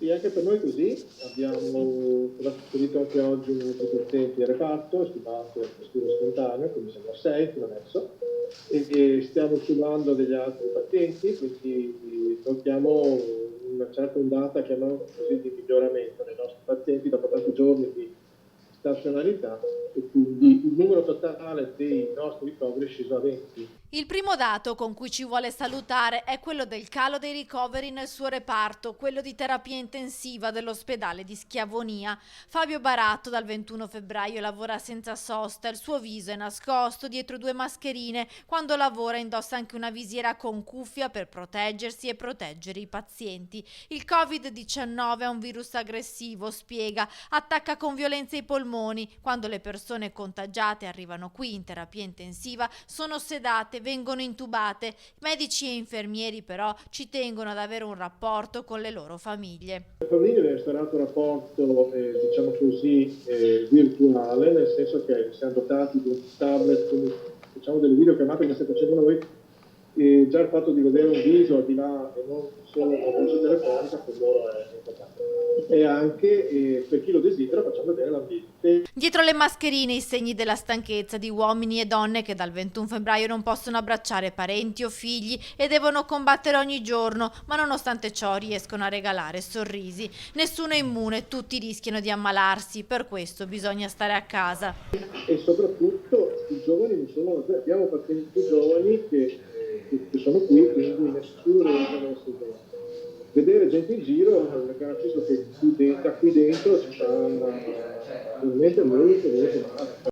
Sì, anche per noi è così. Abbiamo trasferito anche oggi un altro paziente in reparto, stimato per respiro spontaneo, quindi siamo a 6 fino adesso, e stiamo subando degli altri pazienti, quindi notiamo una certa ondata, chiamiamo così, di miglioramento dei nostri pazienti dopo tanti giorni di stazionalità, e quindi il numero totale dei nostri ricoveri è sceso a 20. Il primo dato con cui ci vuole salutare è quello del calo dei ricoveri nel suo reparto, quello di terapia intensiva dell'ospedale di Schiavonia. Fabio Baratto dal 21 febbraio lavora senza sosta, il suo viso è nascosto dietro 2 mascherine, quando lavora indossa anche una visiera con cuffia per proteggersi e proteggere i pazienti. Il Covid-19 è un virus aggressivo, spiega, attacca con violenza i polmoni. Quando le persone contagiate arrivano qui in terapia intensiva sono sedate, vengono intubate. Medici e infermieri però ci tengono ad avere un rapporto con le loro famiglie. La famiglia deve instaurare un rapporto, diciamo così, virtuale, nel senso che siamo dotati di un tablet, quindi facciamo delle videochiamate come state facendo noi, e già il fatto di vedere un viso al di là e non solo una voce telefonica per loro è importante. E anche per chi lo desidera facciamo vedere l'ambiente. Dietro le mascherine i segni della stanchezza di uomini e donne che dal 21 febbraio non possono abbracciare parenti o figli e devono combattere ogni giorno, ma nonostante ciò riescono a regalare sorrisi. Nessuno è immune, tutti rischiano di ammalarsi, per questo bisogna stare a casa. E soprattutto i giovani non sono, abbiamo pazienti giovani che sono qui, quindi nessuno deve essere. Vedere gente in giro è garantisco che da qui dentro ci fa veramente molto, molto male.